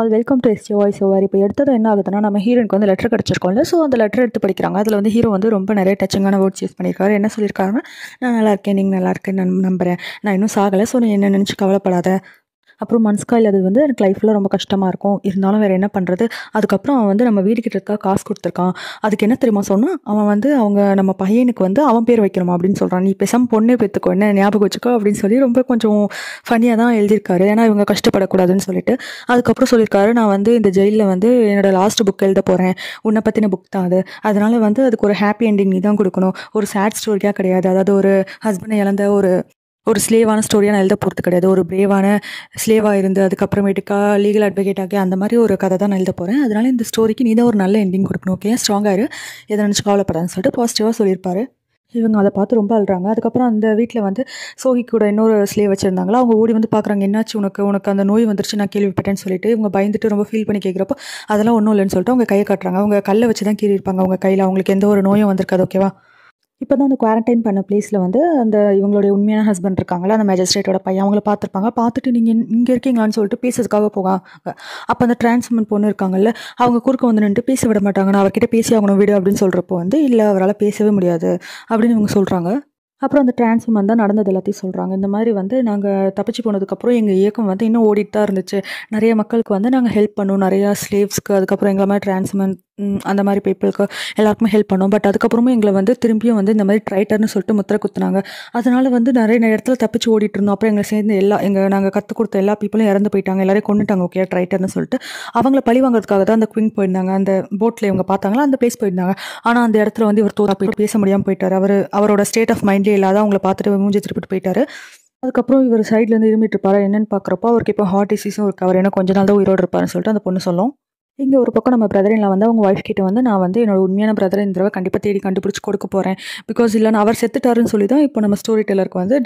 All welcome to SD voice over. இப்போ எடுத்தது என்ன ஆகுதுன்னா, நம்ம ஹீரோனுக்கு வந்து லெட்டர் கிடச்சிருக்கோம்ல. ஸோ அந்த லெட்டர் எடுத்து படிக்கிறாங்க. அதில் வந்து ஹீரோ வந்து ரொம்ப நிறைய டச்சிங்கான வேர்ட்ஸ் யூஸ் பண்ணியிருக்காரு. என்ன சொல்லியிருக்காருன்னா, நான் நல்லா இருக்கேன், நீங்கள் நல்லா இருக்கேன்னு நான் நம்புகிறேன், நான் இன்னும் சாகலை, ஸோ நீ என்ன நினச்சி கவலைப்படாத. அப்புறம் மன்ஸ்காயில் அது வந்து எனக்கு லைஃப்பில் ரொம்ப கஷ்டமாக இருக்கும், இருந்தாலும் வேறு என்ன பண்ணுறது. அதுக்கப்புறம் அவன் வந்து நம்ம வீடு கிட்ட இருக்கா காசு கொடுத்துருக்கான். அதுக்கு என்ன தெரியுமா சொன்னால், அவன் வந்து அவங்க நம்ம பையனுக்கு வந்து அவன் பேர் வைக்கணுமா அப்படின்னு சொல்கிறான். நீ பேசாமல் பொண்ணே பெற்றுக்கோ, என்ன ஞாபகம் வச்சுக்கோ அப்படின்னு சொல்லி ரொம்ப கொஞ்சம் ஃபன்னியாக தான் எழுதியிருக்காரு. ஏன்னா இவங்க கஷ்டப்படக்கூடாதுன்னு சொல்லிட்டு. அதுக்கப்புறம் சொல்லியிருக்காரு, நான் வந்து இந்த ஜெயிலில் வந்து என்னோடய லாஸ்ட் புக் எழுத போகிறேன், உன்னை பற்றின புக் தான் அது, அதனால் வந்து அதுக்கு ஒரு ஹாப்பி எண்டிங் நீ தான் கொடுக்கணும், ஒரு சேட் ஸ்டோரியாக கிடையாது. அதாவது ஒரு ஹஸ்பண்டை இழந்த ஒரு ஸ்லேவான ஸ்டோரியாக நான் எழுத போகிறது கிடையாது. ஒரு பிரேவான ஸ்லேவாக இருந்து அதுக்கப்புறமேட்டுக்கா லீகல் அட்வொகேட் ஆகி அந்த மாதிரி ஒரு கதை தான் நான் எழுத போகிறேன். அதனால் இந்த ஸ்டோரிக்கு நீ தான் ஒரு நல்ல எண்டிங் கொடுக்கணும், ஓகே, ஸ்ட்ராங்காக இரு, எதை நினச்சி கவலைப்படாதுன்னு சொல்லிட்டு பாசிட்டிவாக சொல்லியிருப்பாரு. இவங்க அதை பார்த்து ரொம்ப அழுறாங்க. அதுக்கப்புறம் அந்த வீட்டில் வந்து சோஹி கூட இன்னொரு ஸ்லேவ் வச்சுருந்தாங்களா. அவங்க ஓடி வந்து பார்க்குறாங்க, என்னாச்சு உனக்கு அந்த நோய் வந்துருச்சு நான் கேள்விப்பட்டேன்னு சொல்லிட்டு. இவங்க பயந்துட்டு ரொம்ப ஃபீல் பண்ணி கேட்குறப்போ அதெல்லாம் ஒன்றும் இல்லைன்னு சொல்லிட்டு அவங்க கையை காட்டுறாங்க. அவங்க கல்லை வச்சு தான் கீறியிருப்பாங்க அவங்க கையில், அவங்களுக்கு எந்த ஒரு நோயும் வந்திருக்காது, ஓகேவா. இப்போ தான் அந்த குவாரண்டைன் பண்ண பிளேஸில் வந்து அந்த இவங்களுடைய உண்மையான ஹஸ்பண்ட் இருக்காங்களா, அந்த மேஜிஸ்ட்ரேட்டோட பையன், அவங்கள பார்த்துருப்பாங்க. பார்த்துட்டு நீங்கள் இங்கே இருக்கீங்களான்னு சொல்லிட்டு பேசுறதுக்காக போவாங்க. அப்போ அந்த டிரான்ஸ்மென்ட் பொண்ணு இருக்காங்கல்ல, அவங்க குறுக்க வந்து நின்று பேச விட மாட்டாங்க. நான் அவர்கிட்ட பேசி ஆகணும் விடு அப்படின்னு சொல்கிறப்போ வந்து இல்லை, அவரால் பேசவே முடியாது அப்படின்னு இவங்க சொல்கிறாங்க. அப்புறம் அந்த டிரான்ஸ்ஃபர்மன் தான் நடந்தது எல்லாத்தையும் சொல்கிறாங்க. இந்த மாதிரி வந்து நாங்கள் தப்பிச்சு போனதுக்கப்புறம் எங்கள் இயக்கம் வந்து இன்னும் ஓடிட்டு தான் இருந்துச்சு. நிறைய மக்களுக்கு வந்து நாங்கள் ஹெல்ப் பண்ணோம், நிறையா ஸ்லேவ்ஸ்க்கு, அதுக்கப்புறம் எங்களை மாதிரி டிரான்ஸ்மன் அந்த மாதிரி பீப்புளுக்கு எல்லாருக்குமே ஹெல்ப் பண்ணோம். பட் அதுக்கப்புறமும் எங்களை வந்து திரும்பியும் வந்து இந்த மாதிரி ட்ரைட்டர்னு சொல்லிட்டு முத்திரை குத்துனாங்க. அதனால் வந்து நிறைய இடத்துல தப்பிச்சு ஓடிட்டு இருந்தோம். அப்புறம் எங்களை சேர்ந்து நாங்கள் கற்றுக் கொடுத்த எல்லா பீப்புளும் இறந்து போயிட்டாங்க, எல்லாரையும் கொண்டுட்டாங்க, ஓகே, ட்ரைட்டர்னு சொல்லிட்டு. அவங்கள பழி வாங்குறதுக்காக தான் அந்த குயின் போயிருந்தாங்க. அந்த போட்டில் இவங்க பார்த்தாங்களா, அந்த பிளேஸ் போயிருந்தாங்க. ஆனால் அந்த இடத்துல வந்து இவர் தோறா போயிட்டு பேச முடியாமல் போயிட்டார். அவரோட ஸ்டேட் ஆஃப் மைண்டே இல்லாத அவங்கள பார்த்துட்டு மூஞ்சி திருப்பிட்டு போயிட்டாரு. அதுக்கப்புறம் இவர் சைட்லேருந்து இருமிட்டு இருப்பாரு. என்னன்னு பார்க்குறப்போ அவருக்கு இப்போ ஹார்ட் டிசீஸும் இருக்கு. அவர் என்ன கொஞ்ச நாள் தான் உயிரோடு இருப்பாருன்னு சொல்லிட்டு அந்த பொண்ணு சொல்லும். இங்கே ஒரு பக்கம் நம்ம பிரதரில் வந்து அவங்க ஒய்ஃப் கிட்ட வந்து நான் வந்து என்னோட உண்மையான பிரதரை இந்த தடவை கண்டிப்பாக தேடி கண்டுபிடிச்சி கொடுக்க போகிறேன், பிகாஸ் இல்லைனா அவர் செத்துட்டாருன்னு சொல்லி தான் இப்போ நம்ம ஸ்டோரி டெல்லருக்கு வந்து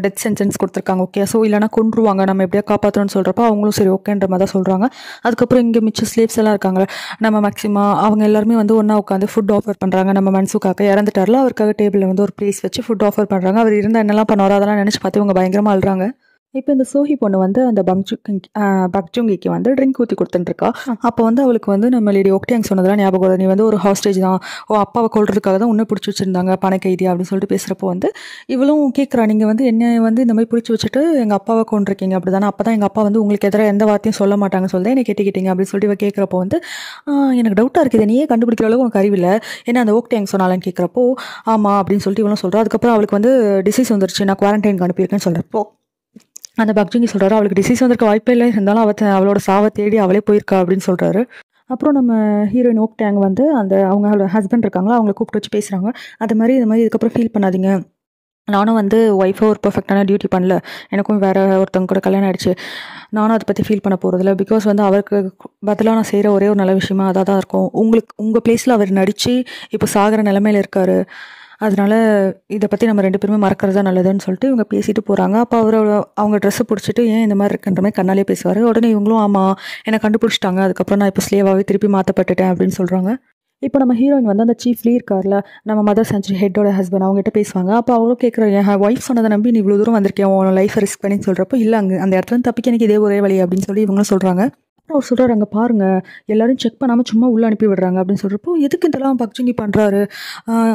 டெத் சென்டென்ஸ் கொடுத்துருக்காங்க, ஓகே. ஸோ இல்லைனா கொன்றுவாங்க, நம்ம எப்படியா காப்பாற்றணும்னு சொல்கிறப்ப அவங்களும் சரி ஓகேன்ற மாதிரி தான் சொல்கிறாங்க. அதுக்கப்புறம் இங்கே மிச்சம் ஸ்லேவ்ஸ் எல்லாம் இருக்காங்க, நம்ம மேக்ஸிமா அவங்க எல்லாருமே வந்து ஒன்றா உட்காந்து ஃபுட் ஆஃபர் பண்ணுறாங்க. நம்ம மன்சூக்காக இறந்துட்டார்ல, அவருக்காக டேபிளில் வந்து ஒரு ப்ளேஸ் வச்சு ஃபுட் ஆஃபர் பண்ணுறாங்க. அவர் இருந்தால் என்னெல்லாம் பண்ணுவாரோ அதெல்லாம் நினச்சி பார்த்து இவங்க பயங்கரமாக அழுறாங்க. இப்போ இந்த சோஹி பொண்ணு வந்து அந்த பக்ஜுங்கிக்கு வந்து ட்ரிங்க் ஊற்றி கொடுத்துட்டுருக்கா. அப்போ வந்து அவளுக்கு வந்து நம்ம லேடி ஓக்டியாங் சொன்னதெல்லாம் ஞாபகம் வரும். நீ வந்து ஒரு ஹாஸ்டேஜ் தான், அப்பாவை கொள்றதுக்காக தான் உன்னை பிடிச்சி வச்சுருந்தாங்க பண கைதி அப்படின்னு சொல்லிட்டு பேசுகிறப்போ வந்து இவளும் கேட்குறா, நீங்கள் வந்து என்ன வந்து இந்த மாதிரி பிடிச்சி வச்சுட்டு எங்கள் அப்பாவை கொண்டிருக்கீங்க அப்படி தானே, அப்போ தான் எங்கள் அப்பா வந்து உங்களுக்கு எதிராக எந்த வார்த்தையும் சொல்ல மாட்டாங்கன்னு சொல்லி தான் என்னை கேட்டுக்கிட்டீங்க அப்படின்னு சொல்லிட்டு இவ கேட்குறப்போ வந்து எனக்கு டவுட்டாக இருக்குது, நீயே கண்டுபிடிக்கிற அளவுக்கு உனக்கு அறிவில்லை, ஏன்னா அந்த ஓக்டியாங் சொன்னாலன்னு கேட்குறப்போ ஆமாம் அப்படின்னு சொல்லிட்டு இவளும் சொல்கிறா. அதுக்கப்புறம் அவளுக்கு வந்து டிசீஸ் வந்துருச்சு, நான் குவாரண்டைனுக்கு அனுப்பியிருக்கேன்னு சொல்கிறப்போ அந்த பக்ஜுங்கி சொல்கிறாரு, அவளுக்கு டிசீஸ் வந்திருக்க வாய்ப்பே இல்லை, இருந்தாலும் அவளோட சாவை தேடி அவளே போயிருக்கா அப்படின்னு சொல்கிறாரு. அப்புறம் நம்ம ஹீரோயின் ஓக்டாங் வந்து அவங்களோட ஹஸ்பண்ட் இருக்காங்களா, அவங்களை கூப்பிட்டு வச்சு பேசுகிறாங்க. அது மாதிரி இந்த மாதிரி இதுக்கப்புறம் ஃபீல் பண்ணாதீங்க, நானும் வந்து ஒய்ஃபை ஒரு பர்ஃபெக்டான டியூட்டி பண்ணல, எனக்கும் வேறு ஒருத்தவங்க கூட கல்யாணம் ஆகிடுச்சு, நானும் அதை பற்றி ஃபீல் பண்ண போகிறதில்ல, பிகாஸ் வந்து அவருக்கு பதிலாக நான் செய்கிற ஒரே ஒரு நல்ல விஷயமா அதாக தான் இருக்கும். உங்கள் பிளேஸில் அவர் நடித்து இப்போ சாகிற நிலமையில் இருக்கார், அதனால் இதை பற்றி நம்ம 2 பேருமே மறக்கிறது தான் நல்லதுன்னு சொல்லிட்டு இவங்க பேசிட்டு போகிறாங்க. அப்போ அவங்க ட்ரெஸ்ஸை பிடிச்சிட்டு ஏன் இந்த மாதிரி இருக்குன்ற மாதிரி கண்ணாலே பேசுவார். உடனே இவங்களும் ஆமாம் என்னை கண்டுபிடிச்சிட்டாங்க, அதுக்கப்புறம் நான் இப்போ ஸ்லேவாகவே திருப்பி மாற்றப்பட்டுட்டேன் அப்படின்னு சொல்கிறாங்க. இப்போ நம்ம ஹீரோயின் வந்து அந்த சீஃப் லீ இருக்கார்ல, நம்ம மதர் செஞ்சுரி ஹெட்டோட ஹஸ்பண்ட், அவங்ககிட்ட பேசுவாங்க. அப்போ அவரும் கேட்குறாரு, என் ஒய்ஃப் சொன்னதை நம்பி நீ இவ்வளோ தூரம் வந்திருக்கேன், உன் லைஃப்பை ரிஸ்க் பண்ணின்னு சொல்கிறப்போ இல்லை, அந்த இடத்துல தப்பிக்க எனக்கு இதே ஒரே வழி அப்படின்னு சொல்லி இவங்களும் சொல்கிறாங்க. அவர் சொல்கிறார், அங்கே பாருங்கள் எல்லாரும் செக் பண்ணாமல் சும்மா உள்ளே அனுப்பி விடுறாங்க அப்படின்னு சொல்கிறப்போ எதுக்கு இதெல்லாம் பக்ஜுங்கி பண்ணுறாரு.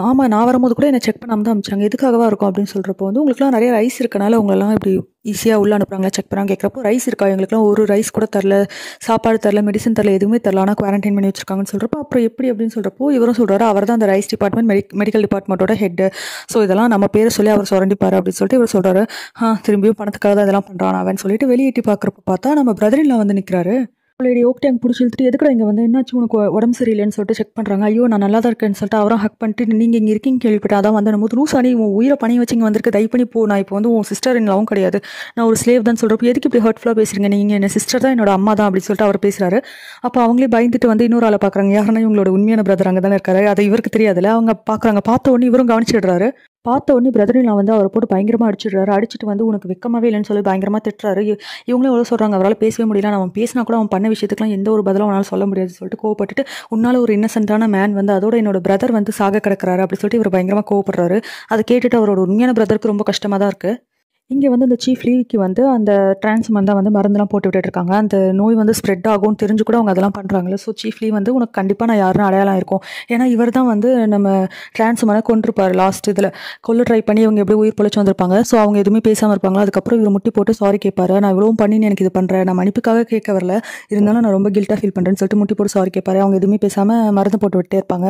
ஆமாம், நான் வரும்போது கூட என்னை செக் பண்ணாமல் தான் அனுப்பிச்சாங்க, எதுக்காகவா இருக்கும் அப்படின்னு சொல்கிறப்போ வந்து உங்களுக்குலாம் நிறைய ரைஸ் இருக்கனால உங்களெல்லாம் இப்படி ஈஸியாக உள்ளே அனுப்புகிறாங்களா செக் பண்ணாங்க கேட்குறப்போ ரைஸ் இருக்கா, எங்களுக்குலாம் ஒரு ரைஸ் கூட தரல, சாப்பாடு தரல, மெடிசன் தரல, எதுவுமே தரல, ஆனால் குவாரண்டைன் பண்ணி வச்சிருக்காங்கன்னு சொல்கிறப்போ அப்புறம் எப்படி அப்படின்னு சொல்கிறப்போ இவரும் சொல்கிறாரு, அவர் தான் அந்த ரைஸ் டிபார்ட்மெண்ட் மெடிக்கல் டிபார்ட்மெண்ட்டோட ஹெட்டு, ஸோ இதெல்லாம் நம்ம பேரை சொல்லி அவர் சுரண்டிப்பார் அப்படின்னு சொல்லிட்டு இவர் சொல்கிறாரு. திரும்பியும் பணத்துக்காக தான் இதெல்லாம் பண்ணுறான் அவன் சொல்லிட்டு வெளியேட்டி பார்க்குறப்ப பார்த்தா நம்ம பிரதரின்லாம் வந்து நிற்கிறாரு. அவளுடைய ஓக்டாங் பிடிச்சி இழுத்துட்டு எதுக்குடா இங்கே வந்து என்னாச்சு உனக்கு உடம்பு சரியில்லைன்னு சொல்லிட்டு செக் பண்ணுறாங்க. ஐயோ நான் நல்லா தான் இருக்கேன்னு சொல்லிட்டு அவரும் ஹக் பண்ணிட்டு நீங்கள் இங்கே இருக்கீங்க கேள்விப்பட்டேன், அதான் வந்து நம்ம லூசானி உன் உயிரை பணி வச்சு இங்கே வந்திருக்கு, தயவு பண்ணி போ, நான் இப்போ வந்து உன் சிஸ்டர் இன்லாவும் கிடையாது, நான் ஒரு ஸ்லேவ் தான் சொல்கிறப்போ எதுக்கு இப்படி ஹர்ட்ஃபுல்லாக பேசுகிறீங்க, நீங்கள் என்ன சிஸ்டர் தான், என்னோட அம்மா தான் அப்படின்னு சொல்லிட்டு அவர் பேசுகிறாரு. அப்போ அவங்களே பயந்துட்டு வந்து இன்னொரு ஆளை பார்க்குறாங்க, யாருன்னா இவங்களோட உண்மையான பிரதர் அங்கே தானே இருக்காரு, அதை இவருக்கு தெரியாதுல்ல, அவங்க பார்க்குறாங்க. பார்த்த உடனே இவரும் கவனிச்சிடுறாரு. பார்த்த உடனே பிரதரின் வந்து அவரை போட்டு பயங்கரமாக அடிச்சிடுறாரு. அடிச்சுட்டு வந்து உனக்கு வெக்கமாவே இல்லைன்னு சொல்லி பயங்கரமாக திட்டுறாரு. இவங்களும் எவ்வளோ சொல்கிறாங்க, அவரால் பேசவே முடியல, அவன் பேசினா கூட அவன் பண்ண விஷயத்துக்குலாம் எந்த ஒரு பதிலும் அவனால் சொல்ல முடியாதுன்னு சொல்லிட்டு கோவப்பட்டுட்டு உன்னால் ஒரு இன்னசென்ட்டான மேன் வந்து அதோட என்னோட பிரதர் வந்து சாக கிடக்கிறாரு அப்படி சொல்லிட்டு இவர் பயங்கரமாக கோவப்படுறாரு. அதை கேட்டுட்டு அவரோட உண்மையான பிரதருக்கு ரொம்ப கஷ்டமாக தான் இருக்குது. இங்கே வந்து இந்த சீஃப் லீவுக்கு வந்து அந்த டிரான்ஸ்மன் தான் வந்து மருந்தெல்லாம் போட்டு விட்டுட்டு இருக்காங்க. அந்த நோய் வந்து ஸ்ப்ரெட் ஆகும்னு தெரிஞ்சு கூட அவங்க அதெல்லாம் பண்ணுறாங்களே. ஸோ சீஃப் லீவ் வந்து உனக்கு கண்டிப்பாக நான் யாருன்னு அடையாளம் இருக்கும். ஏன்னா இவர் தான் வந்து நம்ம டிரான்ஸ்மனை கொண்டிருப்பார் லாஸ்ட் இதில். கொல்ல ட்ரை பண்ணி இவங்க எப்படி உயிர் பொழைச்சு வந்திருப்பாங்க. ஸோ அவங்க எதுவுமே பேசாமல் இருப்பாங்களா. அதுக்கப்புறம் இவர் முட்டி போட்டு சாரி கேட்பாரு. நான் இவ்வளவும் பண்ணின்னு எனக்கு இது பண்ணுறேன், நான் மன்னிப்புக்காக கேட்க வரல, இருந்தாலும் நான் ரொம்ப கில்ட்டாக ஃபீல் பண்ணுறேன்னு சொல்லிட்டு முட்டி போட்டு சாரி கேட்பாரு. அவங்க எதுவுமே பேசாமல் மருந்து போட்டு விட்டே இருப்பாங்க.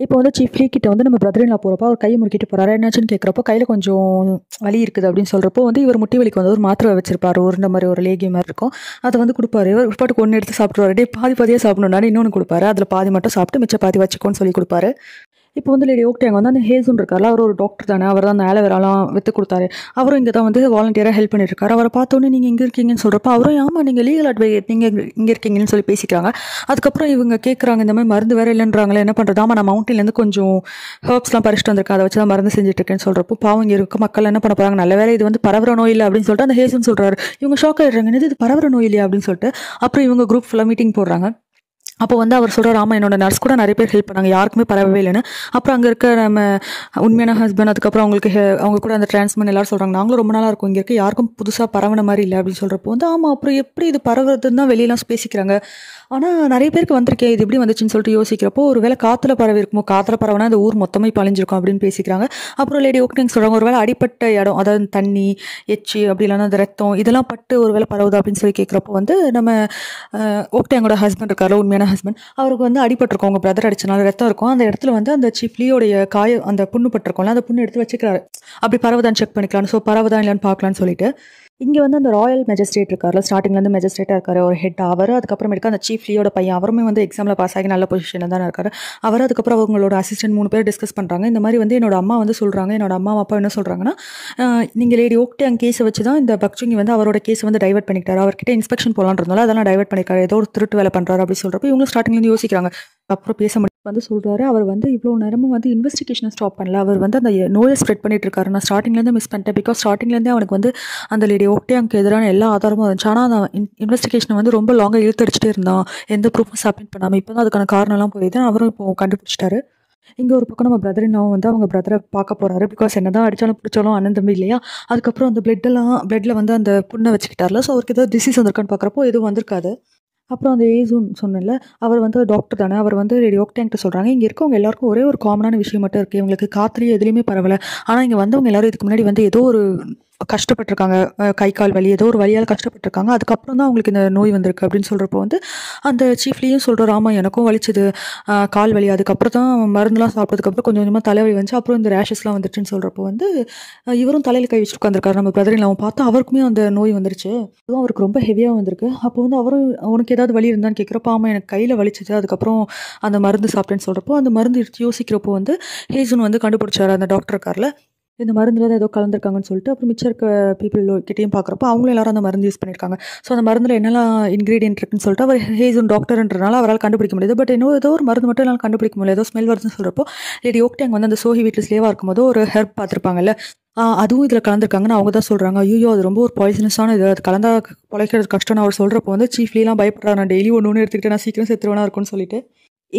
இப்போ வந்து சீஃப் லீ கிட்ட வந்து நம்ம பிரதர் இன் லா போகிறப்போ அவர் கையை முறுக்கிட்டு போகிறாரு. என்னாச்சுன்னு கேட்குறப்போ கையில் கொஞ்சம் வலி இருக்குது அப்படின்னு சொல்கிறப்போ வந்து இவர் முட்டி வலிக்கு வந்து ஒரு மாத்திரை வச்சிருப்பாரு. உருண்டை மாதிரி ஒரு லேகி மாதிரி இருக்கும். அதை வந்து கொடுப்பாரு. இவர் பாட்டுக்கு ஒன்று எடுத்து சாப்பிட்ருவாரு. டே பாதி பாதியாக சாப்பிடணும்னா இன்னொன்று கொடுப்பாரு. அதில் பாதி மட்டும் சாப்பிட்டு மிச்ச பாதி வச்சுக்கோன்னு சொல்லி கொடுப்பாரு. இப்போ வந்து லேடி ஓக்டேங் வந்து அந்த ஹேசுன் இருக்கார்ல, அவர் ஒரு டாக்டர் தானே, அவர் தான் அந்த ஆலோவேராலாம் விற்று கொடுத்தாரு. அவரும் இங்கே தான் வந்து வாலண்டியராக ஹெல்ப் பண்ணியிருக்காரு. அவரை பார்த்தோன்னே நீங்கள் இங்கே இருக்கீங்கன்னு சொல்கிறப்ப அவரும் ஆமாம் நீங்கள் லீகல் அட்வைஸ் நீங்கள் இங்கே இருக்கீங்கன்னு சொல்லி பேசிக்கிறாங்க. அதுக்கப்புறம் இவங்க கேட்குறாங்க இந்த மாதிரி மருந்து வேறு இல்லைன்றாங்களே என்ன பண்ணுறது. ஆமாம் நான் மவுண்டன்லேருந்து கொஞ்சம் ஹர்ப்ஸ்லாம் பறிச்சுட்டு வந்திருக்கேன், அதை வச்சு தான் மருந்து செஞ்சுட்ருக்கேன்னு சொல்கிறப்போ பாவம் இங்கே இருக்க மக்கள் என்ன பண்ண போகிறாங்க, நல்ல வேலை இது வந்து பரவற நோய் இல்லை அப்படின்னு சொல்லிட்டு அந்த ஹேசுன்னு சொல்கிறாரு. இவங்க ஷாக் ஆகிடுறாங்க, இது பரவற நோய் இல்லையா அப்படின்னு சொல்லிட்டு. அப்புறம் இவங்க குரூப் ஃபுல்லாக மீட்டிங் போடுறாங்க. அப்போ வந்து அவர் சொல்கிறார், ஆமாம் என்னோட நர்ஸ் கூட நிறைய பேர் ஹெல்ப் பண்ணாங்க, யாருக்குமே பரவவே இல்லைன்னு. அப்புறம் அங்கே இருக்க நம்ம உண்மையான ஹஸ்பண்ட், அதுக்கப்புறம் அவங்களுக்கு அவங்க கூட அந்த டிரான்ஸ்மன் எல்லாரும் சொல்கிறாங்க, நாங்களும் ரொம்ப நாளாக இருக்கும் இங்கே இருக்க, யாருக்கும் புதுசாக பரவன மாதிரி இல்லை அப்படின்னு சொல்கிறப்போ வந்து ஆமாம் அப்புறம் எப்படி இது பரவுறதுன்னு தான் வெளியெல்லாம் பேசிக்கிறாங்க. ஆனால் நிறைய பேருக்கு வந்திருக்கேன், இது எப்படி வந்துச்சுன்னு சொல்லிட்டு யோசிக்கிறப்போ ஒரு வேளை காற்றுல பரவி இருக்குமோ, காற்றுல பரவனா அந்த ஊர் மொத்தமே பழிஞ்சிருக்கும் அப்படின்னு பேசிக்கிறாங்க. அப்புறம் லேடி ஓக்னிங் சொல்கிறாங்க, ஒரு வேளை அடிப்பட்ட இடம், அதாவது தண்ணி எச்சி அப்படி இல்லைன்னா அந்த ரத்தம் இதெல்லாம் பட்டு ஒரு வேளை பரவுது அப்படின்னு சொல்லி கேட்குறப்போ வந்து நம்ம ஓக்டேங்கோட ஹஸ்பண்ட் இருக்காரு, உண்மையான ஹஸ்பண்ட், அவருக்கு வந்து அடிபட்டிருக்கும், அவங்க பிரதர் அடிச்சனால ரத்தம் இருக்கும். அந்த இடத்துல வந்து அந்த சீஃப் லீயோடைய அந்த புண்ணு பட்டிருக்கோம்ல, அந்த புண்ணு எடுத்து வச்சுக்கிறாரு. அப்படி பரவுதான்னு செக் பண்ணிக்கலாம், ஸோ பரவுதான் இல்லைன்னு பார்க்கலான்னு சொல்லிட்டு. இங்கே வந்து அந்த ராயல் மேஜிஸ்ட்ரேட் இருக்கார்ல, ஸ்டார்டிங்லேருந்து மேஜிஸ்ட்ரேட்டாக இருக்கார் ஒரு ஹெட் அவர். அதுக்கப்புறமேட்டுக்கு அந்த சீஃப் லீயோட பையன், அவருமே வந்து எக்ஸாமில் பாஸ் ஆகி நல்ல பொசிஷனில் தான் இருக்கார் அவர். அதுக்கப்புறம் அவங்களோட அசிஸ்டன்ட் 3 பேர் டிஸ்கஸ் பண்ணுறாங்க. இந்த மாதிரி வந்து என்னோட அம்மா வந்து சொல்கிறாங்க, என்னோட அம்மா அப்பா என்ன சொல்கிறாங்கன்னா, நீங்கள் லேடி ஓக்டேங் கேஸை வச்சு தான் இந்த பக்சுங்கி வந்து அவரோட கேஸை வந்து டைவர்ட் பண்ணிக்கிட்டாரு, அவர்கிட்ட இன்ஸ்பெக்ஷன் போகலான்னு இருந்தாலும் அதெல்லாம் டைவர்ட் பண்ணிக்காரு, ஏதோ ஒரு திருட்டு வேலை பண்ணுறாரு அப்படி சொல்கிறப்ப இவங்களும் ஸ்டார்டிங்லேருந்து யோசிக்கிறாங்க. அப்புறம் பேச முடியும் வந்து சொல்கிறாரு, அவர் வந்து இவ்வளோ நேரமும் வந்து இன்வெஸ்டிகேஷனை ஸ்டாப் பண்ணல, அவர் வந்து அந்த நோயை ஸ்ப்ரெட் பண்ணிட்டு இருக்காரு. நான் ஸ்டார்டிங்லேருந்து மிஸ் பண்ணிட்டேன், பிகாஸ் ஸ்டார்டிங்லேருந்தே அவனுக்கு வந்து அந்த லேடி ஓக்டேங்க்கு எதிரான எல்லா ஆதாரமும் இருந்துச்சு. ஆனால் அந்த இன்வெஸ்டிகேஷனை வந்து ரொம்ப லாங்காக இழுத்தடிச்சிட்டே இருந்தான், எந்த ப்ரூஃபும் சப்மிட் பண்ணாமல். இப்போ தான் அதுக்கான காரணம்லாம் போயிடுது, அவரும் இப்போ கண்டுபிடிச்சிட்டாரு. இங்கே ஒரு பக்கம் நம்ம பிரதர் இன்னாவும் வந்து அவங்க பிரதரை பார்க்க போகிறாரு, பிகாஸ் என்ன தான் அடித்தாலும் பிடிச்சாலும் அண்ணன் தம்பி இல்லையா. அதுக்கப்புறம் அந்த பிளட்டில் வந்து அந்த புண்ணை வச்சுக்கிட்டார்ல, ஸோ அவருக்கு ஏதாவது டிசீஸ் வந்திருக்கான்னு பார்க்குறப்போ எதுவும் வந்திருக்காது. அப்புறம் அந்த ஏசுன்னு சொன்னேன்ல, அவர் வந்து டாக்டர் தானே, அவர் வந்து ரேடி ஓக்டேங்கிட்ட சொல்கிறாங்க, இங்கே இருக்கவங்க எல்லாருக்கும் ஒரே ஒரு காமனான விஷயம் மட்டும் இருக்குது, இவங்களுக்கு காற்றுலேயே எதுலேயுமே பரவலை. ஆனால் இங்கே வந்தவங்க எல்லாரும் இதுக்கு முன்னாடி வந்து ஏதோ ஒரு கஷ்டப்பட்டிருக்காங்க, கை கால் வலி ஏதோ ஒரு வழியால் கஷ்டப்பட்டிருக்காங்க, அதுக்கப்புறம் தான் அவங்களுக்கு இந்த நோய் வந்திருக்கு அப்படின்னு சொல்கிறப்போ வந்து அந்த சீஃப்லேயும் சொல்கிறார், ஆமாம் எனக்கும் வலிச்சது கால் வலி, அதுக்கப்புறம் தான் மருந்துலாம் சாப்பிட்டதுக்கப்புறம் கொஞ்சம் கொஞ்சமாக தலைவலி வந்துச்சு, அப்புறம் இந்த ரேஷஸ்லாம் வந்துருச்சுன்னு சொல்கிறப்போ வந்து இவரும் தலையில் கை வச்சுட்டு உட்காந்துருக்காரு. நம்ம பிரதரில் அவன் பார்த்தா அவருக்குமே அந்த நோய் வந்துருச்சு, அதுவும் அவருக்கு ரொம்ப ஹெவியாக வந்திருக்கு. அப்போ வந்து அவரும் உனக்கு ஏதாவது வலி இருந்தான்னு கேட்குறப்ப ஆமாம் எனக்கு கையில் வலிச்சது, அதுக்கப்புறம் அந்த மருந்து சாப்பிட்டேன்னு சொல்கிறப்போ அந்த மருந்து எடுத்து யோசிக்கிறப்போ வந்து ஹேசுன் வந்து கண்டுபிடிச்சாரு, அந்த டாக்டர் இருக்கார்ல, இந்த மருந்தில் தான் ஏதோ கலந்துருக்காங்கன்னு சொல்லிட்டு. அப்புறம் மிச்சம் இருக்க பீப்புள் கிட்டேயும் பார்க்குறப்போ அவங்களும் எல்லாரும் அந்த மருந்து யூஸ் பண்ணியிருக்காங்க. ஸோ அந்த மருந்தில் என்னெல்லாம் இன்க்ரீடியன்ட் இருக்குன்னு சொல்லிட்டு அவர் ஹேசுன் டாக்டர்ன்றனால அவரால் கண்டுபிடிக்க முடியுது. பட் இன்னும் ஏதோ ஒரு மருந்து மட்டும் என்னால் கண்டுபிடிக்க முடியல, ஏதோ ஸ்மெல் வருதுன்னு சொல்கிறப்போ லேடி ஓக்டேங் வந்து அந்த சோஹி வீட்டில் ஸ்லேவாக இருக்கும்போது ஒரு ஹெர்ப் பார்த்துருப்பாங்கல்ல, அதுவும் இதில் கலந்துருக்காங்கன்னு அவங்க தான் சொல்கிறாங்க. ஐயோ அது ரொம்ப ஒரு பாய்சனஸான இது, அது கலந்தா பொழைக்கிறது கஷ்டம்னு அவர் சொல்கிறப்போ வந்து சீஃப்லாம் பயப்படுறாரு, நான் டெய்லி ஒன்று எடுத்துக்கிட்டு நான் சீக்கிரம் செத்துருவேனா இருக்கும்னு சொல்லிட்டு.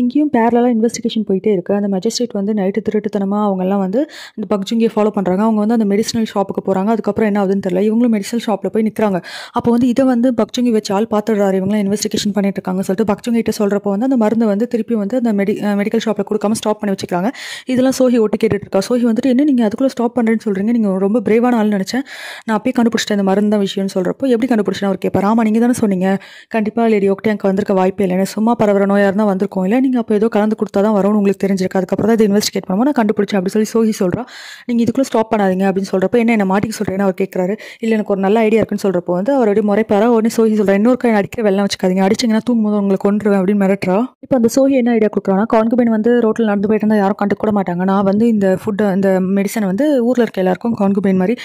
இங்கேயும் பேரலாக இன்வெஸ்டிகேஷன் போயிட்டே இருக்குது. அந்த மேஜிஸ்ட்ரேட் வந்து நைட்டு திருட்டுத்தனமாக அவங்கெல்லாம் வந்து இந்த பக்ஜுங்கியை ஃபாலோ பண்ணுறாங்க. அவங்க வந்து அந்த மெடிசனல் ஷாப்புக்கு போகிறாங்க. அதுக்கப்புறம் என்ன ஆகுதுன்னு தெரியல, இவங்களும் மெடிசனல் ஷாப்பில் போய் நிற்கிறாங்க. அப்போ வந்து இதை வந்து பக்ஜுங்கி வச்சு ஆள் பார்த்துடுறாரு, இவங்களாம் இன்வெஸ்டிகேஷன் பண்ணிட்டு இருக்காங்கன்னு சொல்லிட்டு பக்ஜுங்கிட்ட சொல்கிறப்போ வந்து அந்த மருந்தை வந்து திருப்பி வந்து அந்த மெடிக்கல் ஷாப்பில் கொடுக்காம ஸ்டாப் பண்ணி வச்சுக்கிறாங்க. இதெல்லாம் சோஹி ஓட்டு கேட்டுட்டு இருக்கா. சோஹி வந்துட்டு என்ன நீங்கள் அதுக்குள்ளே ஸ்டாப் பண்ணுறேன்னு சொல்கிறீங்க, நீங்கள் ரொம்ப பிரேவான ஆள் நினச்சேன், நான் அப்பயே கண்டுபிடிச்சிட்டேன் இந்த மருந்து தான் விஷயம்னு சொல்கிறப்போ எப்படி கண்டுபிடிச்சேன் அவர் கேட்பார். ஆமாம் நீங்கள் தானே சொன்னீங்க கண்டிப்பாக லேடி ஓக்டேங்க்கு வந்திருக்க வாய்ப்பே இல்லை, சும்மா பரவற நோயாக இருந்தால் வந்திருக்கோம், இல்லை நீங்கள் அப்போ ஏதோ கலந்து கொடுத்தா தான் வரும்னு உங்களுக்கு தெரிஞ்சிருக்கு, அதுக்கப்புறம் தான் இதை இன்வெஸ்டிகேட் பண்ணுவோம் நான் கண்டுபிடிச்சேன் அப்படி சொல்லி சோஹி சொல்கிறா. நீங்கள் இதுக்குள்ளே ஸ்டாப் பண்ணாதீங்க அப்படின்னு சொல்கிறப்போ என்ன மாட்டிக்க சொல்கிறேன்னு அவர் கேட்குறாரு. இல்லை எனக்கு ஒரு நல்ல ஐடியா இருக்குன்னு சொல்கிறப்போ வந்து அவர் அப்படியே முறைப்பாரா. உடனே சோஹி சொல்கிறா, இன்னொரு கை அடிக்கிற வெள்ளம் வச்சுக்காதீங்க, அடிச்சிங்கன்னா தூங்கும்போது உங்களுக்கு கொண்டுருவேன் அப்படின்னு மிரட்டுறா. இப்போ அந்த சோஹி என்ன ஐடியா கொடுக்குறான்னா, கான்குபைன் வந்து ரோட்டில் நடந்து போயிட்டு இருந்தால் யாரும் கண்டு கூட மாட்டாங்க, நான் வந்து இந்த இந்த மெடிசனை வந்து ஊரில் இருக்க எல்லாருக்கும் கான்குபைன் மாதிரி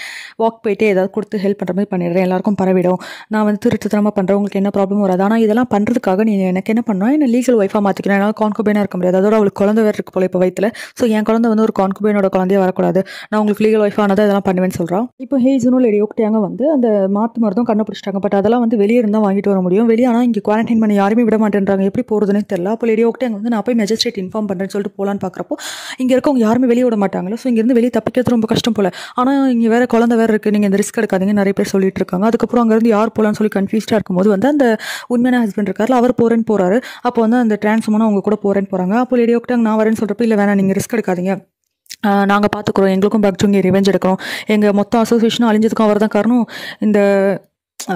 வாக் போயிட்டு ஏதாவது கொடுத்து ஹெல்ப் பண்ணுற மாதிரி பண்ணிடுறேன், எல்லாருக்கும் பரவிடும், நான் வந்து திருட்டுத்தனமாக பண்ணுறேன், உங்களுக்கு என்ன ப்ராப்ளம் வராது, ஆனால் இதெல்லாம் பண்ணுறதுக்காக நீங்கள் எனக்கு என்ன பண்ணணும், என்ன லீகல் ஒய்ஃபாக மாற்றிக்கிறேன், என்னால் கான்குபைனாக இருக்க முடியாது, அதோட அவளுக்கு குழந்தை வேறு இருக்கு போல இப்போ வயிற்றுல. ஸோ என் குழந்தை வந்து ஒரு கான்குபைனோட குழந்தையே வரக்கூடாது, நான் உங்களுக்கு லீகல் ஒய்ஃப் ஆனதை இதெல்லாம் பண்ணுவேன்னு சொல்கிறான். இப்போ ஹேஸுனும் லேடி ஓக்டியாங்க வந்து அந்த மாற்று மருந்தும் கண்டுபிடிச்சிட்டாங்க. பட் அதெல்லாம் வந்து வெளியே இருந்தால் வாங்கிட்டு வர முடியும். வெளியே ஆனால் இங்கே குவாரண்டைன் பண்ணி யாருமே விட மாட்டேன்றாங்க. எப்படி போகிறதுனே தெரியல. அப்போ லேடி ஓக்டியாங்க வந்து நான் போய் மேஜிஸ்ட்ரேட் இன்ஃபார்ம் பண்ணுறேன்னு சொல்லிட்டு போகலான்னு பார்க்குறப்போ இங்கே இருக்கவங்க யாருமே வெளியே விட மாட்டாங்களோ. ஸோ இங்கேருந்து வெளியே தப்பிக்கிறது ரொம்ப கஷ்டம் போல. ஆனால் இங்கே வேறு குழந்தை வேறு இருக்குது, நீங்கள் இந்த ரிஸ்க் எடுக்காதீங்க நிறைய பேர் சொல்லிட்டு இருக்காங்க. அதுக்கப்புறம் அங்கேருந்து யார் போகலான்னு சொல்லி கன்ஃபியூஸ்டாக இருக்கும்போது வந்து அந்த உண்மையான ஹஸ்பண்ட் இருக்கார்ல, அவர் போகிறேன்னு போகிறாரு. அப்போ வந்து அந்த டிரான்ஸ்மோனா அவங்க கூட போகிறேன்னு போகிறாங்க. அப்போ லேடி ஓக்டாங்க நான் வரேன்னு சொல்கிறப்ப இல்லை வேணாம் நீங்கள் ரிஸ்க் எடுக்காதீங்க, நாங்கள் பார்த்துக்குறோம், எங்களுக்கும் பக்ஜுங்கி ரிவெஞ்ச் எடுக்கிறோம், எங்கள் மொத்த அசோசியேஷனும் அழிஞ்சதுக்கும் அவர் தான் காரணம், இந்த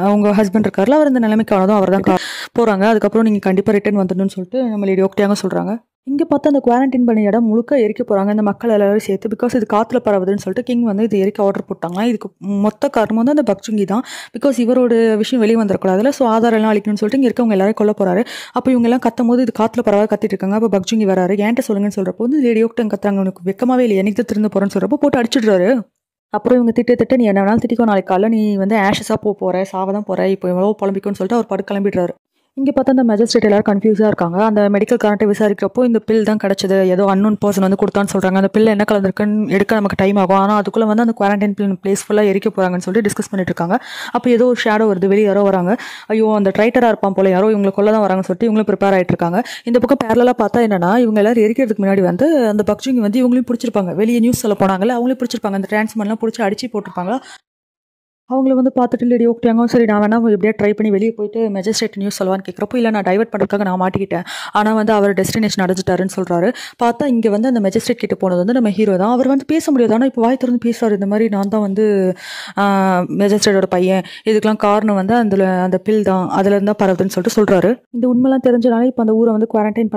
அவங்க ஹஸ்பண்ட் இருக்கார்ல அவர் இந்த நிலைமைக்கானதும் அவர் தான் போகிறாங்க. அதுக்கப்புறம் நீங்கள் கண்டிப்பாக ரிட்டர்ன் வந்துடணும்னு சொல்லிட்டு நம்ம லேடி ஓக்டியாங்க சொல்கிறாங்க. இங்கே பார்த்தா அந்த குவாரண்டைன் பண்ண இடம் முழுக்க எரிக்க போகிறாங்க இந்த மக்கள் எல்லாரும் சேர்த்து. பிகாஸ் இது காற்றுல பரவுதுன்னு சொல்லிட்டு கிங் வந்து இது எரிக்க ஆர்டர் போட்டாங்களா. இதுக்கு மொத்த காரணம் வந்து அந்த பக்ஜுங்கி தான். பிகாஸ் இவரோட விஷயம் வெளியே வந்துடக்கூடாதுல. ஸோ ஆதாரம் எல்லாம் அழிக்கணும்னு சொல்லிட்டு இங்கே இருக்கவங்க எல்லாரும் கொல்ல போகிறாரு. அப்போ இவங்க எல்லாம் கத்தும் போது இது காற்றுல பரவாது கத்திட்டு இருக்காங்க. அப்போ பக்ஜுங்கி வராரு, ஏன்ட்ட சொல்லுங்கன்னு சொல்கிறப்போ வந்து லேடி ஓக்டாங்க கத்துறாங்க, உனக்கு வெக்கமாவே இல்லை, எனக்கு திருந்து போகிறேன்னு சொல்கிறப்போ போட்டு அடிச்சிடுறாரு. அப்புறம் இவங்க திட்ட நீ என்ன வேணாலும் திட்டிக்கோ, நாளைக்கு காலைல நீ வந்து ஆஷஸாக போகிற, சாவ தான் போகிற, இப்போ எவ்வளோ புலம்பிக்கோன்னு சொல்லிட்டு அவர் படு கிளம்பிடுறாரு. இங்கே பார்த்தா அந்த மேஜிஸ்ட்ரேட் எல்லாரும் கன்ஃபியூஸாக இருக்காங்க. அந்த மெடிக்கல் காரண்ட்டை விசாரிக்கிறப்போ இந்த பில் தான் கிடச்சிது, ஏதோ அன்னோன் பர்சன் வந்து கொடுத்தான்னு சொல்கிறாங்க. அந்த பில் என்ன கலந்துருக்குன்னு எடுக்க நமக்கு டைம் ஆகும். ஆனால் அதுக்குள்ளே வந்து அந்த குவாரண்டைன் பிளேஸ் ஃபுல்லாக எரிக்க போகிறாங்கன்னு சொல்லிட்டு டிஸ்கஸ் பண்ணிட்டு இருக்காங்க. அப்போ ஏதோ ஒரு ஷேடோ வருது, வெளியே யாரோ வராங்க. ஐயோ அந்த ட்ரைட்டராக இருப்பான் போல, யாரோ இவங்களை கொள்ள தான் வராங்கன்னு சொல்லிட்டு இவங்களும் ப்ரிப்பேர் ஆகிட்டு இருக்காங்க. இந்த பக்கம் பேரலாக பார்த்தா என்னன்னா இவங்க எல்லாரும் எரிக்கிறதுக்கு முன்னாடி வந்து அந்த பக்ஜுங்கி வந்து இவங்களையும் பிடிச்சிருப்பாங்க. வெளியே நியூஸ் சொல்ல போனாங்கல்ல, அவங்களையும் பிடிச்சிருப்பாங்க. அந்த டிரான்ஸ்மென்ட்லாம் பிடிச்சி அடிச்சு போட்டிருப்பாங்களா. அவங்கள வந்து பார்த்துட்டு லேடி ஓக்டியாங்க சரி நான் வேணா எப்படியா ட்ரை பண்ணி வெளியே போயிட்டு மேஜிஸ்ட்ரேட் நியூஸ் சொல்லுவான்னு கேட்குறப்போ இல்லை நான் டைவர்ட் பண்ணுறதுக்காக நான் மாட்டிக்கிட்டேன், ஆனால் வந்து அவர் டெஸ்டினேஷன் அடைஞ்சிட்டாருன்னு சொல்கிறாரு. பார்த்தா இங்கே வந்து அந்த மேஜிஸ்ட்ரேட் கிட்ட போனது வந்து நம்ம ஹீரோ தான். அவர் வந்து பேச முடியாது, ஆனால் இப்போ வாய் திறந்து பேசுவார். இந்த மாதிரி நான் தான் வந்து மேஜிஸ்ட்ரேட்டோட பையன், இதுக்கெலாம் காரணம் வந்து அந்த பில் தான், அதில் இருந்தால் பரவுதுன்னு சொல்லிட்டு சொல்கிறாரு. இந்த உண்மைலாம் தெரிஞ்சனால இப்போ அந்த ஊரை வந்து குவாரண்டைன்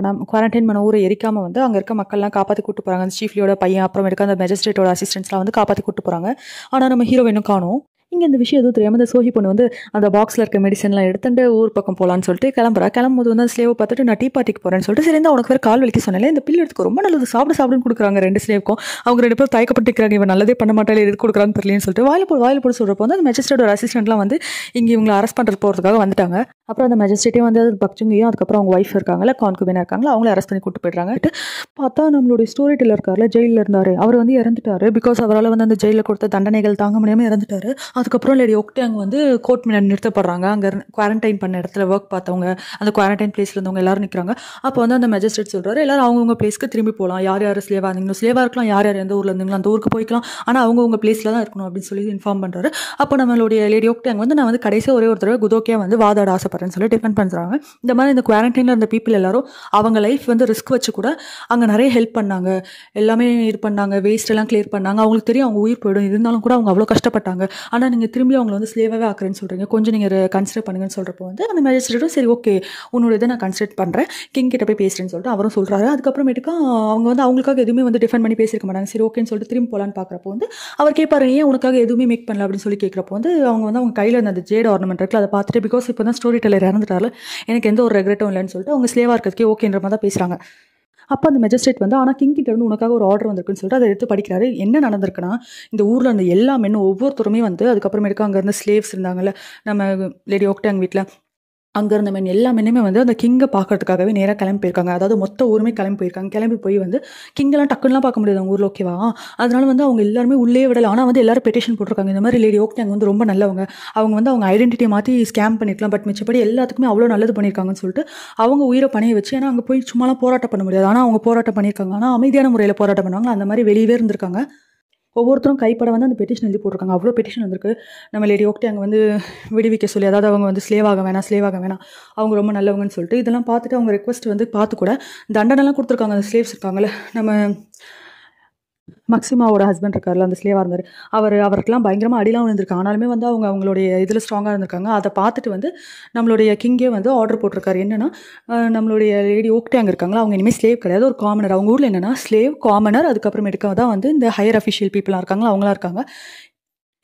பண்ண ஊரை எரிக்காமல் வந்து அங்கே இருக்க மக்கள்லாம் காப்பாற்றி கூட்டு போகிறாங்க. அந்த சீஃப்லியோட பையன் அப்புறம் இருக்க அந்த மேஜிஸ்ட்ரேட்டோட அசிஸ்டன்ஸ்லாம் வந்து காப்பாற்றி கூட்டு போகிறாங்க. ஆனால் நம்ம ஹீரோ இன்னும் காணும். இங்கே இந்த விஷயம் எதுவும் தெரியாமல் அந்த சோஹி பொண்ணு வந்து அந்த பாக்ஸில் இருக்க மெடிசன்லாம் எடுத்துட்டு ஊர் பக்கம் போகலான்னு சொல்லிட்டு கிளம்பும்போது வந்து அந்த ஸ்லேவை பார்த்துட்டு நான் டீ பார்ட்டிக்கு போகிறேன்னு சொல்லிட்டு சரி உனக்கு வேறு கால் வலிக்க சொன்னாலே இந்த பில் எடுத்துக்கு ரொம்ப நல்லது சாப்பிடுன்னு கொடுக்குறாங்க. 2 ஸ்லேவுக்கும் அவங்க 2 பேரும் தயக்கப்பட்டுக்கிறாங்க, இவன் நல்லதே பண்ண மாட்டாலே எது கொடுக்குறான்னு தெரியலன்னு சொல்லிட்டு வாயில் போட சொல்கிறப்போ வந்து அந்த மேஜிஸ்ட்ரேட்டோட அசிஸ்டன்ட்லாம் வந்து இங்கே இவங்களை அரெஸ்ட் பண்ணுறது போகிறதுக்காக வந்துட்டாங்க. அப்புறம் அந்த மேஜிஸ்ட்ரேட்டே வந்து அது பக்ஜுங்கியும் அதுக்கப்புறம் அவங்க ஒய்ஃப் இருக்காங்களா கான்குபைனா இருக்காங்களா அவங்கள அரெஸ்ட் பண்ணி கூட்டு போயிடுறாங்க. பார்த்தா நம்மளுடைய ஸ்டோரி டெல்லர் இருக்கார்ல ஜெயிலில் இருந்தார், அவர் வந்து இறந்துட்டாரு. பிகாஸ் அவரால் வந்து அந்த ஜெயிலில் கொடுத்த தண்டனைகள் தாங்க முடியாமல் இறந்துட்டாரு. அதுக்கப்புறம் லேடி ஓக்டியாங்க வந்து கோர்ட் முன்னாடி நிறுத்தப்படுறாங்க. அங்கே குவாரண்டைன் பண்ண இடத்துல ஒர்க் பார்த்தவங்க அந்த குவாரண்டைன் பிளேஸில் இருந்தவங்க எல்லாரும் நிற்கிறாங்க. அப்போ வந்து அந்த மேஜிஸ்ட்ரேட் சொல்கிறாரு எல்லாரும் அவங்கவுங்க பிளேஸ்க்கு திரும்பி போகலாம், யார் ஸ்லேவாக இருந்தீங்களோ ஸ்லேவாக இருக்கலாம், யார் எந்த ஊரில் இருந்தீங்களோ அந்த ஊருக்கு போய்க்கலாம், ஆனால் அவங்கவுங்க பிளேஸில் தான் இருக்கணும் அப்படின்னு சொல்லி இன்ஃபார்ம் பண்ணுறாரு. அப்போ நம்மளுடைய லேடி ஓக்டியாங்க வந்து நான் வந்து கடைசியாக ஒரே ஒரு தடவை குதோக்கியாக வந்து வாதாட ஆசைப்படுறேன்னு சொல்லி டிஃபெண்ட் பண்ணுறாங்க. இந்த மாதிரி இந்த குவாரண்டைனில் இருந்த பீப்புள் எல்லாரும் அவங்க லைஃப் வந்து ரிஸ்க் வச்சு கூட அங்கே நிறைய ஹெல்ப் பண்ணாங்க, எல்லாமே இது பண்ணாங்க, வேஸ்ட் எல்லாம் கிளியர் பண்ணாங்க. அவங்களுக்கு தெரியும் அவங்க உயிர் போயிடும், இருந்தாலும் கூட அவங்க அவ்வளோ கஷ்டப்பட்டாங்க. ஆனால் நீங்கள் திரும்பி அவங்களை வந்து ஸ்லேவாகவே ஆக்குறேன்னு சொல்கிறீங்க, கொஞ்சம் நீங்கள் கன்சிடர் பண்ணுங்கன்னு சொல்கிறப்போ வந்து அந்த மேஜிஸ்ட்ரேட்டும் சரி ஓகே உன்னோட இதை நான் கன்சிடர் பண்ணுறேன், கிங் கிட்ட போய் பேசுகிறேன்னு சொல்லிட்டு அவரும் சொல்கிறாரு. அதுக்கப்புறமேட்டுக்கா அவங்க வந்து அவங்களுக்காக எதுவுமே வந்து டிஃபெண்ட் பண்ணி பேசியிருக்க மாட்டாங்க. சரி ஓகேன்னு சொல்லிட்டு திரும்பி போகலான்னு பார்க்குறப்போ வந்து அவர் கேட்பாரு ஏன் உனக்காக எதுவுமே மேக் பண்ணல அப்படின்னு சொல்லி கேட்குறப்போ வந்து அவங்க கையில் இருந்த அந்த ஜேட் ஆர்னமெண்ட் இருக்குல்ல அதை பார்த்துட்டு பிகாஸ் இப்போ தான் ஸ்டோரி டெல்லர் இறந்துட்டாரு எனக்கு எந்த ஒரு ரெக்ரெட்டும் இல்லைன்னு சொல்லிட்டு அவங்க ஸ்லேவாக இருக்கிறதுக்கே ஓகேன்ற மாதிரி தான் பேசுகிறாங்க. அப்போ அந்த மேஜிஸ்ட்ரேட் வந்து ஆனால் கிங் கிட்ட இருந்து உனக்காக ஒரு ஆர்டர் வந்திருக்குன்னு சொல்லிட்டு அதை எடுத்து படிக்கிறாரு. என்ன நடந்திருக்குன்னா இந்த ஊரில் இருந்த எல்லா மென்னும் ஒவ்வொருத்தருமே வந்து அதுக்கப்புறமேட்டுக்கு அங்கே இருந்த ஸ்லேவ்ஸ் இருந்தாங்கல்ல நம்ம லேடி ஓக்டாங் வீட்டில் அங்கே இருந்த மென் எல்லா மென்னுமே வந்து அந்த கிங்கை பார்க்கறதுக்காகவே நேராக கிளம்பி போயிருக்காங்க. அதாவது மொத்த ஊருமே கிளம்பி போயிருக்காங்க. கிளம்பி போய் வந்து கிங்கெல்லாம் டக்குன்னுலாம் பார்க்க முடியாது அவங்க ஊரில் ஓகேவா. அதனால வந்து அவங்க எல்லாருமே உள்ளே விடலை. ஆனால் வந்து எல்லாரும் பெட்டிஷன் போட்டிருக்காங்க இந்த மாதிரி லேடி ஓக்டாங் வந்து ரொம்ப நல்லவங்க, அவங்க வந்து அவங்க ஐடென்டிட்டியை மாற்றி ஸ்கேம் பண்ணிருக்கலாம், பட் மிச்சப்படி எல்லாத்துக்குமே அவ்வளோ நல்லது பண்ணியிருக்காங்கன்னு சொல்லிட்டு அவங்க உயிரை பணைய வச்சு ஏன்னா அங்கே போய் சும்மாலாம் போராட்டம் பண்ண முடியாது, ஆனால் அவங்க போராட்டம் பண்ணியிருக்காங்க. ஆனால் அமைதியான முறையில் போராட்டம் பண்ணுவாங்க, அந்த மாதிரி வெளியவே இருந்திருக்காங்க. ஒவ்வொருத்தரும் கைப்பட வந்து அந்த பெட்டிஷன் எழுதி போட்டிருக்காங்க. அவ்வளோ பெட்டிஷன் வந்திருக்கு நம்ம லேடி ஓக்டாங் வந்து விடுவிக்க சொல்லி, அதாவது அவங்க வந்து ஸ்லேவாக வேணாம் அவங்க ரொம்ப நல்லவங்கன்னு சொல்லிட்டு இதெல்லாம் பார்த்துட்டு அவங்க ரெக்வஸ்ட் வந்து பார்த்து கூட தண்டனைலாம் கொடுத்துருக்காங்க. அந்த ஸ்லேவ்ஸ் இருக்காங்கல்ல நம்ம மக்சிமாவோட ஹஸ்பண்ட் இருக்கார்ல அந்த ஸ்லேவாக இருந்தார், அவருக்கெல்லாம் பயங்கரமாக அடிலாம் விழுந்திருக்காங்க. ஆனாலுமே வந்து அவங்களுடைய இதில் ஸ்ட்ராங்காக இருந்திருக்காங்க. அதை பார்த்துட்டு வந்து நம்மளுடைய கிங்கே வந்து ஆர்டர் போட்டிருக்காரு என்னென்னா நம்மளுடைய லேடி ஓக்டாங் இருக்காங்களா அவங்க இனிமேல் ஸ்லேவ் கிடையாது, ஒரு காமனர். அவங்க ஊரில் என்னென்னா ஸ்லேவ் காமனர் அதுக்கப்புறமேட்டுக்காக தான் வந்து இந்த ஹையர் அஃபிஷியல் பீப்புளாக இருக்காங்களா அவங்களாம் இருக்காங்க.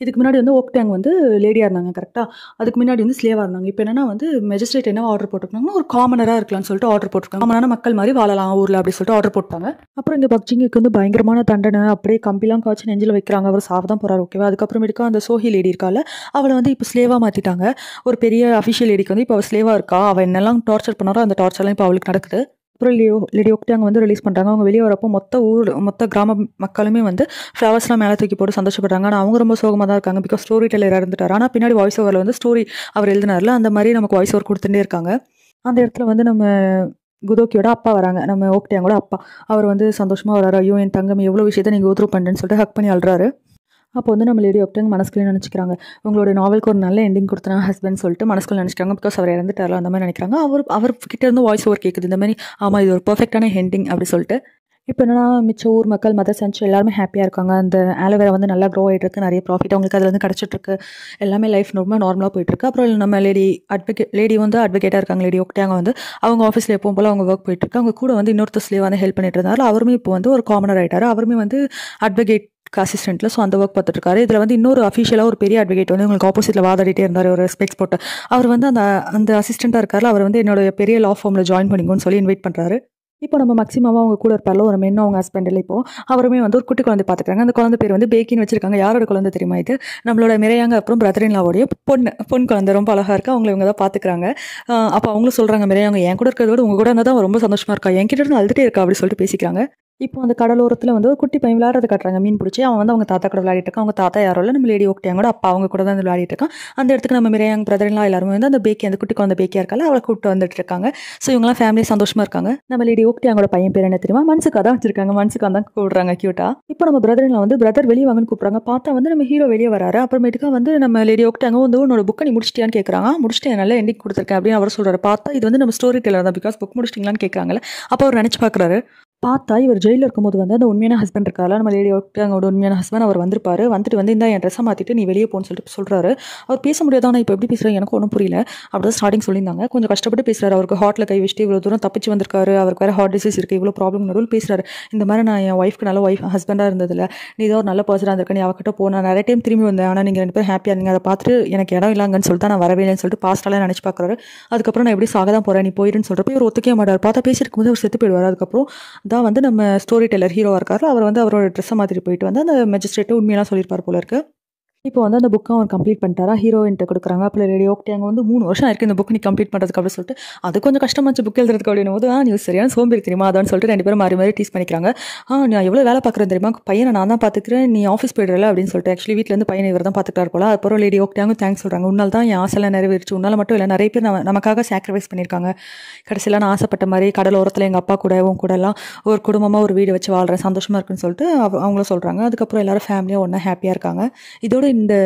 இதுக்கு முன்னாடி வந்து ஓக்டாங் வந்து லேடியாக இருந்தாங்க கரெக்டாக, அதுக்கு முன்னாடி வந்து ஸ்லேவாக இருந்தாங்க. இப்போ என்னன்னா வந்து மேஜிஸ்ட்ரேட் என்ன ஆர்டர் போட்டிருக்காங்கன்னா ஒரு காமனராக இருக்கலாம்னு சொல்லிட்டு ஆர்டர் போட்டிருக்காங்க. காமனான மக்கள் மாதிரி வாழலாம் ஊரில் அப்படி சொல்லிட்டு ஆர்டர் போட்டாங்க. அப்புறம் இந்த பக்ஜிங்குக்கு வந்து பயங்கரமான தண்டனை அப்படியே கம்பிலாம் காய்ச்சி நெஞ்சில் வைக்கிறாங்க. அவர் சாவதான் போகிறார் ஓகேவா. அதுக்கப்புறமேட்டுக்கா அந்த சோஹி லேடி இருக்கால அவளை வந்து இப்போ ஸ்லேவாக மாற்றிட்டாங்க. ஒரு பெரிய அஃபிஷியல் லேடிக்கு வந்து இப்போ அவள் ஸ்லேவாக இருக்கா, அவள் என்னெல்லாம் டார்ச்சர் பண்ணாரோ அந்த டார்ச்சர்லாம் இப்போ அவளுக்கு நடக்குது. அப்புறம் லேடி ஓக்டாங் வந்து ரிலீஸ் பண்ணுறாங்க. அவங்க வெளியே வரப்போ மொத்த கிராம மக்களுமே வந்து ஃப்ளவர்ஸ்லாம் மேலே தூக்கி போட்டு சந்தோஷப்படுறாங்க. ஆனால் அவங்க ரொம்ப சோகமாக தான் இருக்காங்க. பிகாஸ் ஸ்டோரி டெல்லர் இறந்துட்டார். ஆனால் பின்னாடி வாய்ஸ் ஓவரில் வந்து ஸ்டோரி அவர் எழுதினார்ல, அந்த மாதிரி நமக்கு வாய்ஸ் ஓவர் கொடுத்துட்டே இருக்காங்க. அந்த இடத்துல வந்து நம்ம குதோக்கியோட அப்பா வராங்க. நம்ம ஓக்டாங்கோட அப்பா. அவர் வந்து சந்தோஷமாக வராரு. ஐயோ என் தங்கம் எவ்வளோ விஷயத்தை நீங்கள் கோத்ரூ பண்ணுறேன்னு சொல்லிட்டு ஹக் பண்ணி அழுறாரு. அப்போ வந்து நம்ம லேடி ஓக்டாங் மனசுக்குள்ளே நினச்சிக்கிறாங்க, உங்களோட நாவலுக்கு ஒரு நல்ல எண்டிங் கொடுத்தனா ஹஸ்பண்ட் சொல்லிட்டு மனசுக்குள்ள நினச்சிக்கிறாங்க. பிகாஸ் அவர் இறந்துட்டாரோ அந்த மாதிரி நினைக்கிறாங்க. அவர்கிட்ட இருந்து வாய்ஸ் ஓவர் கேட்குது இந்த மாதிரி, ஆமாம் இது ஒரு பர்ஃபெக்டான எண்டிங் அப்படி சொல்லிட்டு. இப்போ என்னன்னா மிச்ச ஊர் மக்கள் மதர் சென்ச்சு எல்லாருமே ஹாப்பியாக இருக்காங்க. அந்த ஆலோவேரா வந்து நல்லா க்ரோ ஆகிட்டு இருக்கு. நிறைய ப்ராஃபிட் அவங்களுக்கு அதில் வந்து கிடச்சிட்ருக்கு. எல்லாமே லைஃப் ரொம்ப நார்மலாக போயிட்டுருக்கு. அப்புறம் நம்ம லேடி வந்து அட்வொகேட்டாக இருக்காங்க. லேடி ஓக்டாங்க வந்து அவங்க ஆஃபீஸில் எப்பவும் போல் அவங்க ஒர்க் போயிட்டுருக்கு. அவங்க கூட வந்து இன்னொருத்தர் ஸ்லேவ் வந்து ஹெல்ப் பண்ணிட்டு இருந்தாரு. அவருமே இப்போ வந்து ஒரு காமனர் ஆகிட்டார். அவருமே வந்து அட்வொகேட் அசிஸ்டன்ட்டில். ஸோ அந்த ஒர்க் பார்த்துட்டு இதில் வந்து இன்னொரு அஃபிஷியலாக ஒரு பெரிய அட்வொகேட் வந்து உங்களுக்கு ஆப்போசிட்டில் வாதாடிட்டே இருந்தார். ஒரு ஸ்பெக்ஸ் போட்டு அவர் வந்து அந்த அசிஸ்டண்ட்டாக இருக்காரு. அவர் வந்து என்னோட பெரிய லா ஃபார்மில் ஜாயின் பண்ணிங்கன்னு சொல்லி இன்வைட் பண்ணுறாரு. இப்போ நம்ம மேக்ஸிமமாக அவங்க கூட இருப்பார்ல ஒரு மென்னும் அவங்க ஹஸ்பண்டில். இப்போ அவருமே வந்து ஒரு குட்டி குழந்தை பார்த்துக்கிறாங்க. அந்த குழந்தை பேர் வந்து பேக்கின்னு வச்சிருக்காங்க. யாரோட குழந்தை தெரியுமா இது? நம்மளோட மிரையாங்க அப்புறம் பிரதரின்லாவோடைய பொன் குழந்தை ரொம்ப அழகாக இருக்கா. அவங்களை இவங்க தான் பார்த்துக்கிறாங்க. அப்போ அவங்களும் சொல்கிறாங்க, மிரையாங்க என் கூட இருக்கிறத விட உங்கள் கூட இருந்தால் தான் ரொம்ப சந்தோஷமாக இருக்கா, என்கிட்ட இருந்து அழுதுகிட்டே இருக்கா அப்படி சொல்லிட்டு பேசிக்கிறாங்க. இப்போ அந்த கடலோரத்தில் வந்து ஒரு குட்டி பையன் விளையாடுறது காட்டுறாங்க. மீன் பிடிச்சி அவன் வந்து அவங்க தாத்தா கூட விளையாடிட்டு இருக்கான். அவங்க தாத்தா யாரோ இல்லை, நம்ம லேடி ஓக்டாங்கோட அப்பா அவங்க கூட தான் விளையாடிட்டு இருக்கான். அந்த இடத்துக்கு நம்ம மிரையாங்க பிரதர்லாம் எல்லாருமே வந்து அந்த பேக்கி, அந்த குட்டி குழந்தை பேக்கியாக இருக்கால அவளை கூப்பிட்டு வந்துட்டு இருக்காங்க. ஸோ இவங்கலாம் ஃபேமிலி சந்தோஷமாக இருக்காங்க. நம்ம லேடி ஓக்டாங்கோட பையன் பேர் என்ன தெரியுமா? மன்சுக்கா தான் வச்சிருக்காங்க. மன்சுக்கா தான் கூப்பிடுறாங்க க்யூட்டா. இப்போ நம்ம பிரதர்லாம் வந்து பிரதர் வெளியே வாங்கன்னு கூப்பிட்றாங்க. பார்த்தா வந்து நம்ம ஹீரோ வெளியே வராரு. அப்புறமேட்டுக்கா வந்து நம்ம லேடி ஓக்டாங்க வந்து உன்னோட புக்கை நீ முடிச்சிட்டியான்னு கேட்குறாங்க. முடிச்சிட்டேன், நல்ல எண்டிங் கொடுத்துருக்கேன் அப்படின்னு அவர் சொல்கிறாரு. பார்த்தா இது வந்து நம்ம ஸ்டோரி டெல்லர் தான். பிகாஸ் புக் முடிச்சிட்டிங்களான்னு கேட்குறாங்கல்ல. அப்போ அவர் நினச்சி பார்க்குறாரு. பார்த்தா இவர் ஜெயிலில் இருக்கும்போது வந்து அந்த உண்மையான ஹஸ்பண்ட் இருக்காரு, நம்ம லேடி ஓக்டாங்கோட உண்மையான ஹஸ்பண்ட். அவர் வந்துட்டு வந்து இந்த என் ட்ரெஸ்ஸை மாற்றிட்டு நீ வெளியே போன்னு சொல்லிட்டு சொல்கிறாரு. அவர் பேச முடியாது. ஆனால் இப்போ எப்படி பேசுகிறாரு எனக்கு ஒன்றும் புரியல. அப்படிதான் ஸ்டார்டிங் சொல்லியிருந்தாங்க. கொஞ்சம் கஷ்டப்பட்டு பேசுகிறாரு. அவருக்கு ஹார்ட்டில் கை வச்சுட்டு இவ்வளோ தூரம் தப்பிச்சு வந்திருக்காரு. அவருக்கு வேறு ஹார்ட் டிசீஸ் இருக்குது. இவ்வளோ ப்ராப்ளம் நடுவில் பேசுகிறாரு. இந்த மாதிரி நான் என் ஒய்ஃப்க்கு நல்ல ஹஸ்பண்டாக இருந்ததில்ல, நீ ஏதோ ஒரு நல்ல பர்சனாக இருந்திருக்க, நீ அவகிட்ட போனால் நிறைய டைம் திரும்பி வந்தேன், ஆனால் நீங்கள் 2 பேரும் ஹாப்பியாக இருந்தீங்க, அதை பார்த்துட்டு எனக்கு இடம் இல்லைங்கன்னு சொல்லிட்டு நான் வரவே இல்லைன்னு சொல்லிட்டு பாஸ்டாலாம் நினச்சி பார்க்குறாரு. அதுக்கப்புறம் நான் எப்படி சாக தான் போகிறேன், நீ போயிடுன்னு சொல்கிறப்ப இவர் ஒத்துக்கவே மாட்டார். பார்த்தா பேசியிருக்கும் போது அவர் செத்து போயிடுவார். அதுக்கப்புறம் தான் வந்து நம்ம ஸ்டோரி டெல்லர் ஹீரோவாக இருக்காரு. அவர் வந்து அவரோட ட்ரெஸ்ஸை மாற்றிட்டு போயிட்டு வந்து அந்த மெஜிஸ்ட்ரேட்டை உண்மையெல்லாம் சொல்லியிருப்பார் போல இருக்கு. இப்போ வந்து அந்த புக்கை அவன் கம்ப்ளீட் பண்ணிட்டாரா, ஹீரோயின்ட்ட கொடுக்குறாங்க. அப்போ லேடி ஓக்டாங் வந்து 3 வருஷம் ஆயிருக்கு இந்த புக் நீ கம்ப்ளீட் பண்ணுறதுக்கு அப்படின்னு சொல்லிட்டு. அது கொஞ்சம் கஷ்டமாச்சு புக் எழுதுறதுக்கு அப்படின்னும் போது, நீ சரியான சோம்பேறி தெரியுமா அதான்னு சொல்லிட்டு 2 பேரும் மாறி டீஸ் பண்ணிக்கிறாங்க. நான் எவ்வளோ வேலை பார்க்குறேன் தெரியுமா, பையனை நான் தான் பார்த்துக்கிறேன், நீ ஆஃபீஸ் போயிடுறல அப்படின்னு சொல்லிட்டு. ஆக்சுவலி வீட்டிலேருந்து பையனை இவர் தான் பார்த்துக்கிட்டார் போல. அப்புறம் லேடி ஓக்டாங்கும் தேங்க்ஸ் சொல்கிறாங்க. உன்னால் தான் என் ஆசைலாம் நிறைவேறிச்சு, உன்னால் மட்டும் இல்லை நிறைய பேர் நமக்காக சாக்ரிஃபைஸ் பண்ணியிருக்காங்க. கடைசியில் நான் ஆசைப்பட்ட மாதிரி கடலோரத்தில் எங்கள் அப்பா கூட உன் கூட எல்லாம் ஒரு குடும்பமாக ஒரு வீடு வச்சு வாழ்கிறேன், சந்தோஷமாக இருக்குன்னு சொல்லிட்டு அவங்களும் சொல்கிறாங்க. அதுக்கப்புறம் எல்லாரும் ஃபேமிலியாக ஒன்றா ஹாப்பியாக இருக்காங்க. இதோட இந்த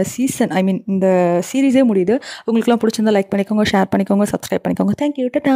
இந்த சீரீஸே முடியுது. உங்களுக்குலாம் பிடிச்சிருந்தா லைக் பண்ணிக்கோங்க, ஷேர் பண்ணிக்கோங்க, சப்ஸ்கிரைப் பண்ணிக்கோங்க. தேங்க்யூ, டாடா.